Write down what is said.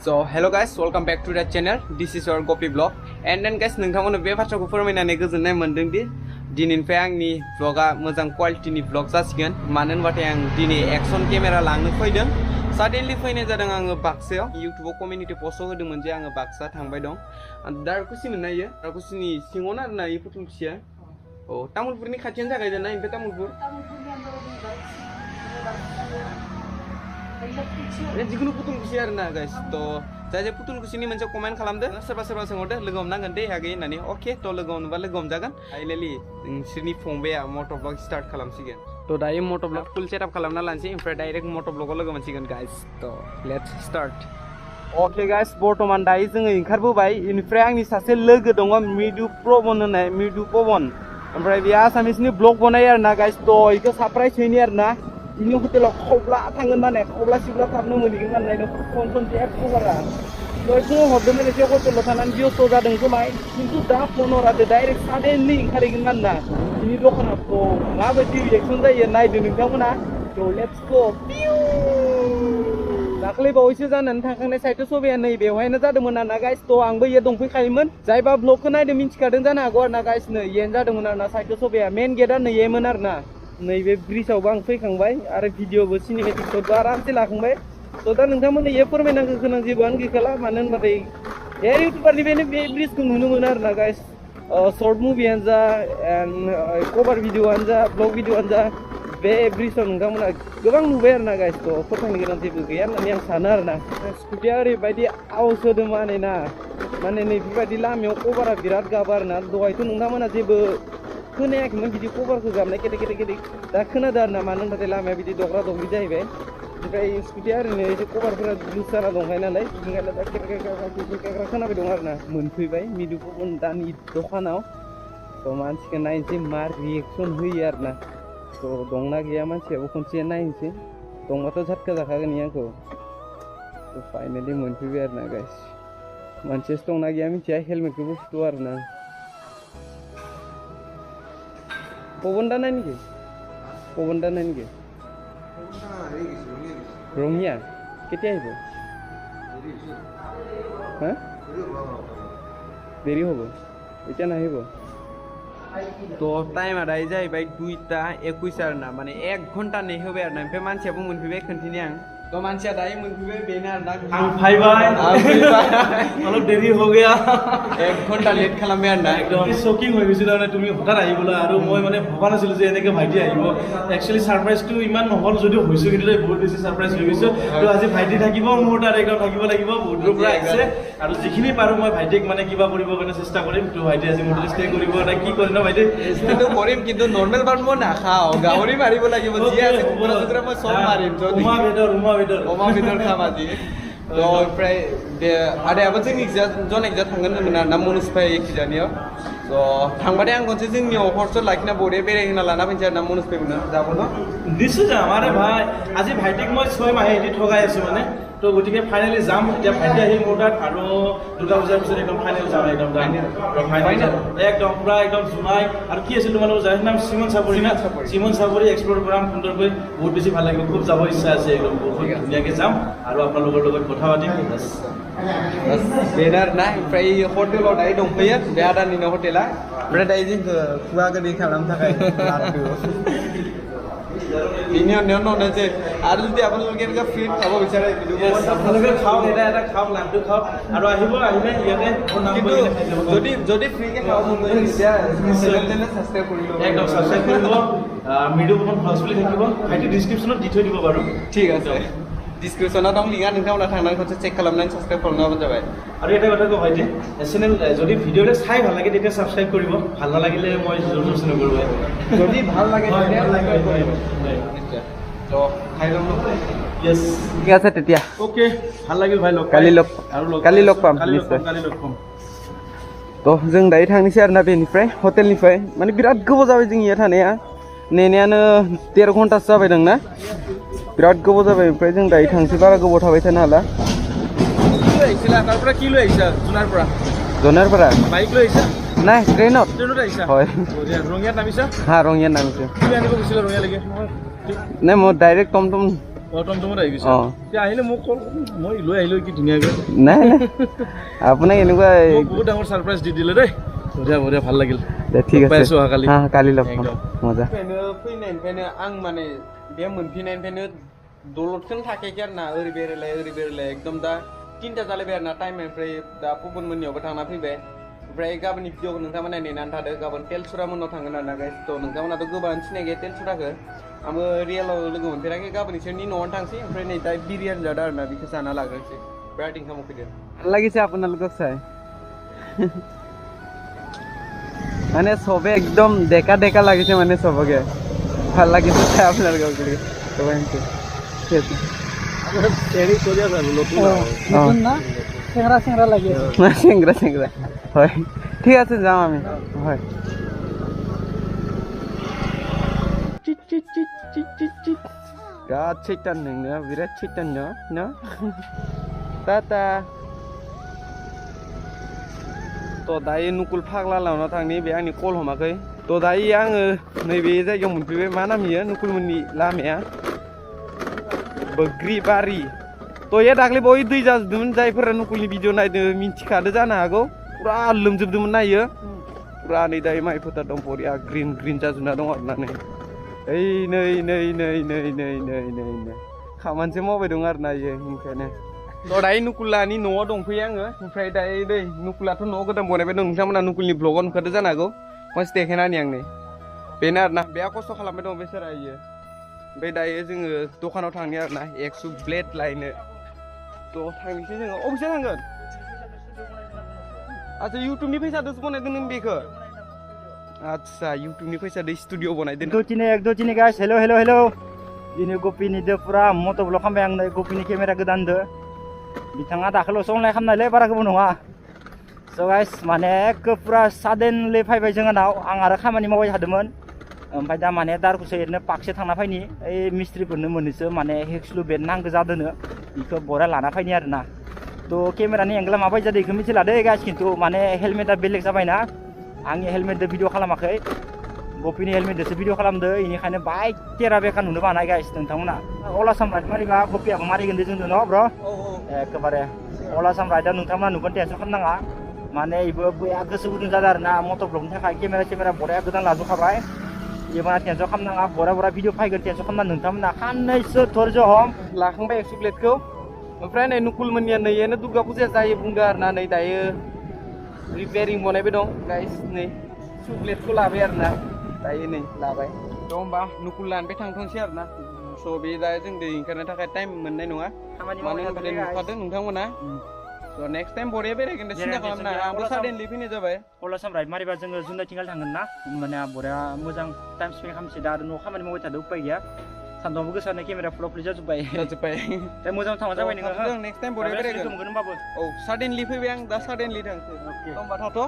So hello guys, welcome back to the channel. This is your Gopi vlog. And then guys, नोंथांमोननो बे बाथ्राखौ फोरमायनानै गोजोननाय मोनदों दि दिनैनिफ्राय आंनि vlogआ मोजां क्वालिटिनि vlog जासिगोन। मानो होनबाथाय आं दिनै एक्सन केमेरा लांनो फैदों। Suddenly फैनाय जादों आङो बाक्सायाव। YouTubeआव कमिउनिटि पस्टआव होदोंमोन जे आङो बाक्सा थांबाय दं। दारकुसि मोननायो। दारकुसिनि सिङावनो आरोना इ पुथुंखिया। औ तामुलपुरनि खाथियानो जागायदों ना इनिफ्राय तामुलपुर? जिखुनु पुथुंखिसि आरोना गाइस तो जाय पुथुंखिसिनि मोनसे कमेन्ट खालामदो सोरबा सोरबा सोंहरदो लोगो हमनांगोन दे आगै होननानै अके तो लोगो हमनोबा लोगो हमजागोन फाइनालि नोंसोरनि फंबाया मटर ब्लग स्टार्ट खालामसिगोन तो दायो मटर ब्लग फुल सेटआप खालामना लानोसै ओमफ्राय डाइरेक्ट मटर ब्लगाव लोगो मोनसिगोन गाइस तो लेट्स स्टार्ट अके गाइस बर्तमान दायो जोङो ओंखारबोबाय इनिफ्राय आंनि सासे लोगो दङ मिदु प्रबन होननाय मिदु पवन ओमफ्राय बे आसामिसनि ब्लग बनायो आरोना गाइस तो इखौ सरप्राइज होनि आरोना इनि हटेलाव खबला थांगोन माने खबला सिबला थाबनो मोनगोन माने फन फन जेबो हरा तो फुङाव हरदोंमोन एसे हटेलाव थानानै बेस्थ जादों खोमा खिन्थु दा फन हरादो डाइरेक्ट साडेनलि ओंखारहैगोन मानोना इनि दखानाव तो माबायदि रिएक्सन जायो नायदो नोंथांमोना तो लेट्स गो दाख्लै बावैसो जानानै थांखांनाय साहित्य सभाया नै बेवहायनो जादोंमोन आरोना गाइस तो आंबो इयो दंफैखायोमोन जायबा ब्लगखौ नायदो मिन्थिखादों जानो हागौ आरोना गाइस नै इयानो जादोंमोन आरोना साहित्य सभाया मेन गेटआ नैयामोन आरोना नैबे ब्रिजआवबो आं फैखांबाय आरो भिडिअबो सिनेमेटिक शटबो आरामसे लाखांबाय तो दा नोंथांमोननो इयो फोरमायनांगौ गोनां जेबोआनो गैखाला मानो होनबाथाय एर इउटुबारनिफ्रायनो बे ब्रिजखौ नुनो मोनो आरोना गाइस शर्ट मुभियानो जा कभार भिडिअआनो जा ब्लग भिडिअआनो जा बे ब्रिजआव नोंथांमोना गोबां नुबाय आरोना गाइस तो फोथायनो गोनां जेबो गैया होननानै आं सानो आरोना स्कुटिया ओरैबायदि आवाज होदों माने नै बेबायदि लामायाव कभारा बिराद गाबो आरोना दहायथ' नोंथांमोना जेबो खोनायाखैमोन बिदि कभारखौ गाबनाय गेदे दा खोनादों आरोना मानो होनबाथाय लामाया बिदि दग्रा दग्रि जाहैबाय ओमफ्राय स्कुटिया ओरैनो एसे कभारफोरा लुज जाना दंखायो नालाय ओंखायनो दा केरकेरा खोनाबाय दं आरोना मोनफैबाय मिदु पवन दानि दखानाव तो मानसिखौ नायनोसै मा रिएक्सन होयो आरोना तो दंना गैया मानसियाबो खनसे नायनोसै दंबाथ' झटका जाखागोन आंखौ तो फाइनालि मोनफैबाय आरोना गाइस मानसियासो दंना गैया मिथिया हेलमेटखौबो सुथ'आ आरोना पवन दा नाइन के रोमिया केতিয়া আহিব হ্যাঁ দেরি হবে এটা না আহিব তো টাইম আদায় जाहैबाय 2:21 आरोना माने 1 घन्टा नेहोबाय आरोना ओमफ्राय मानसियाबो मोनफैबाय खोन्थिनि आं तो मानसिया दायो मोनफैबाय बेनो आरोना आं फैबाय অলপ দেৰি হৈ গया 1 घन्टा लेट खालामबाय आरोना एकदम शॉकिंग হৈ গৈছিল মানে তুমি হঠাৎ আহিবলা আৰু মই মানে ভবা নাছিলো যে এনেকে ভাইটি আহিব একচুয়ালি সাৰপ্ৰাইজটো ইমান নহল যদিও হৈছে কিন্তু বহুত বেছি সাৰপ্ৰাইজ হৈ গৈছে তো আজি ভাইটি থাকিব মোৰ তাত একদম থাকিব লাগিব বহুত দূৰৰ পৰা আহিছে আৰু যিখিনি পাৰো মই ভাইটিক মানে কিবা কৰিব কাৰণে চেষ্টা কৰিম তো ভাইটি আজি মোৰ ষ্টে কৰিব না কি কৰিম না ভাইটি ষ্টেটো কৰিম কিন্তু নৰমাল বাৰ মই নাখাও গাহৰি মাৰিব লাগিব যি আছে কুকুৰা চুকুৰা মই সব মাৰিম যদি अमा बेदर खाबादि तो ओमफ्राय बे आदायाबो जोंनि जन एकजा थांगोन होनदोंमोन आरोना मनुज भाई एखिजानियाव तो थांबाथाय आं खनसे जोंनियाव हरसो लाखिना बरिया बेरायहोना लाना फैनोसै आरोना मनुज भाईमोननो जाबो न निश्चय যাম আরে ভাই আজি ভাইটিক মই 6 মাহে এটি ঠগাই আছো মানে তো গতিকে ফাইনালি যাম এতিয়া ভাইটি আহিল মোৰ তাত আৰু দুটা বজাৰ পিছত একদম ফাইনেল যাম একদম ফাইনেল একদম পুৰা একদম জুমাই আৰু কি আছিল তোমালোকৰ জানেন নাম সিমন সাপৰি না সিমন সাপৰি এক্সপ্লোৰ কৰাম সুন্দৰকৈ বহুত বেছি ভাল লাগিব খুব যাব ইচ্ছা আছে একদম বহুত ধুনীয়াকৈ যাম আৰু আপোনালোকৰ লগত কথা পাতিম बेनार ना ओमफ्राय हटेलाव दायो दंफैयो बे आदानिनो हटेला ओमफ्राय दायो जोंखौ खुगा गोदै खालामनो थाखाय लाबोदो बिनि अननायावनो जे आरो जुदि আপোনালোকে এনেকুৱা ফ্ৰী খাব বিচাৰে আপোনালোকে খাওক এটা খাওক লাড্ডু খাওক আৰু আহিলে ইয়াতে যদি ফ্ৰীকে খাব মন যায় তেতিয়া চেনেল সাবস্ক্ৰাইব কৰি লব একদম সাবস্ক্ৰাইব কৰি লব ভিডিঅ' অকমান ফলছ বুলি থাকিব ভাইটি ডিসক্ৰিপচনত দি থৈ দিব বাৰু ঠিক আছে ডিসক্রিপশনত দं লিংকआ नोंथांमोना थांनानै खनसे চেক खालामनानै সাবস্ক্রাইব खालामनाबानो जाबाय আৰু এটা কথা কওঁ ভাইটি চেনেল যদি ভিডিঅ'টো চাই ভাল লাগে তেতিয়া সাবস্ক্রাইব কৰিব ভাল নালাগিলে মই জৰুৰ নকৰিব যদি ভাল লাগে তেতিয়া লাইক কৰিব তো খাই লম ইয়েস ঠিক আছে তেতিয়া ওকে ভাল লাগিল ভাই লগ কালি লগ পাম নিশ্চয় তো जों दायो थांनोसै आरोना बेनिफ्राय हटेलनिफ्राय माने बिराद गोबाव जाबाय जों इयाव थानाया नेनायानो 13 घन्टासो जाबाय दंना बिराद गोबाव जाबाय ओमफ्राय जों दायो थांसै बारा गोबाव थाबाय थानो हाला কি লৈ আহিছা জনাৰপাৰা বাইক লৈ আহিছা নাই ট্ৰেইনত আহিছা হয় ৰঙিয়াত নামিছা হা ৰঙিয়াত নামিছো কি আনিব গৈছিলা ৰঙিয়ালৈকে নাই মই ডাইৰেক্ট টমটম টমটমত আহি গৈছে এতিয়া আহিলে মোক কল মই লৈ আহিলো কি ধুনীয়াকৈ নাই নাই আপোনাক এনেকুৱা বহুত ডাঙৰ ছাৰপ্ৰাইজ দি দিলে দেই বঢ়িয়া বঢ়িয়া ভাল লাগিল ঠিক আছে পাইছো কালি কালি লগ পাম মজা फैनायनिफ्रायनो आं माने बे मोनफैनायनिफ्रायनो दलदखौनो थाखायाखै आरो ना ओरै बेरायलाय एकदम दा 3टा जालायबाय आरो ना टाइमनिफ्राय दा गुबुन मोननियावबो थांना फैबाय ओमफ्राय गाबोननि भिडिअखौ नोंथांमोना नेनानै थादो गाबोन तेलसुरा मोननाव थांगोन आरो ना गाइस थ' नोंथांमोनाथ' गोबाङानो सिनायगोन तेलसुराखौ आंबो रियेलाव लोगो मोनफेराखै गाबोन इसोरनि न'आवनो थांसै ओमफ्राय नै दा बिरियानि जादों आरो ना बेखौ जाना लाग्रोसै बिराद इनकाम फैदों ভাল লাগিছে আপোনালোকক চাই মানে সবে একদম ডেকা ডেকা লাগিছে মানে সবকে ভাল লাগিছে চাই আপোনালোকক সবাই হেৰি কৰি আছে নতুন না চেংৰা চেংৰা লাগি আছে চেংৰা চেংৰা হয় ঠিক আছে যাওঁ আমি হয় बिराद सैतान नोंनो बिराद सैतान न टाटा थ' दायो नुकुल फाग्ला लानाव थांनि बे आंनि कल हमाखै थ' दायो आङो नैबे जायगायाव मोनफैबाय मा नाम इयो नुकुलमोननि लामाया बग्रिबारि थ' इयो दाख्लै बावै दै जाजोबदोंमोन जायफोरा नुकुलनि भिडिअ नायदों मिन्थिखादो जानो हागौ पुरा लोमजोबदोंमोन ना इयो पुरा नै दायो माइ फोथार दं बरिया ग्रिन ग्रिन जाजोबना दं आरोना नै ओइ नै खामानिसो मावबाय दं आरोना इयो ओंखायनो थ' दायो नुकुलानि न'आव दंफैयो आङो ओमफ्राय दायो नै नुकुलाथ' न'आव गोदान बनायबाय दं नोंथांमोना नुकुलनि ब्लगाव नुखादो जानो हागौ खनसे देखायनानै आं नै बेनो आरोना बेहा खस्थ' खालामबाय दं बेसोरा इयो ओमफ्राय दायो जोङो दखानाव थांनि आरोना 100 ब्लेड लायनो थ' थांनोसै जोङो अबेसे थांगोन आच्छा इउटुबनि फैसादोसो बनायदों नों बेखौ आच्छा इउटुबनि फैसादो स्टुडिअ बनायदों एक दो तीन गाइस हेलो दिनै गपिनि दो पुरा मट' ब्लग खालामबाय आं नै गपिनि केमेरा गोदान दो बिथाङा दाखालिल'सो अनलाइन खालामनायलै बारा गोबाव नङा स' गाइस माने पुरा साडेनलि फैबाय जोंनाव आं आरो खामानि मावबाय थादोंमोन ओमफ्राय दा माने दारखौसो ओरैनो पाकसे थांना फैनि ओइ मिस्ट्रिफोरनो मोननैसो माने हेक्सलु बेड नांगौ जादोंनो बेखौ बरा लाना फैनि आरोना थ' केमेरानि एंगला माबायदि जादों बेखौ मिथिला दे गाइस खिन्थु माने हेलमेटा बेलेग जाबायना आंनि हेलमेटजों भिडिअ खालामाखै गपिनि हेलमेटजोंसो भिडिअ खालामदो बेनिखायनो बाइक तेरा बेका नुनो बानाय गाइस नोंथांमोना अला सामराइट मारिबा गपियाबो मारिगोन दे जोंजों न' ब्र एखेबारे अला सामराइटआव नोंथांमोना नुगोन टेनसन खालामनाङा माने बेबो बया गोसो गुदुं जादों आरोना मटर ब्लगनि थाखाय केमेरा बराया गोदान लाजोबखाबाय एबार टेनसन खालामनाङा बरा भिडिअ फैगोन टेनसन खालामना नोंथांमोना खाननैसो धैर्य हम लाखांबाय 100 प्लेटखौ ओमफ्राय नै नुकुलमोननिया नैयानो दुर्गा फुजा जायो बुंदों आरोना नै दायो रिपेयारिं बनायबाय दं गाइस नै 100 प्लेटखौ लाबाय आरोना दायो नै लाबाय थ' होमबा नुकुल लानिफ्राय थांथोंसै आरोना स' बे दा जों दै ओंखारनो थाखाय टाइम मोननाय नङा मानो होनबाथाय नुखादों नोंथांमोना स' नेक्स्ट टाइम बरिया बेरायगोन दे सिन्था खालामना आंबो साडेनलि फैनाय जाबाय अला सामराइट मारिबा जोङो जुनायथिंगाल थांगोन ना माने बरिया मोजां टाइम स्पेन्ड खालामसै दा आरो न'आव खामानि मावबाय थादों उपाय गैया सान्दुंबो गोसानो केमेरा फ्लप जाजोब्बाय दा मोजां थांबा जाबाय नोङो जों नेक्स्ट टाइम बरिया बेरायगोन मोनगोन होनबाबो औ साडेनलि फैबाय आं दा साडेनलि थांसै होमबा थाथ'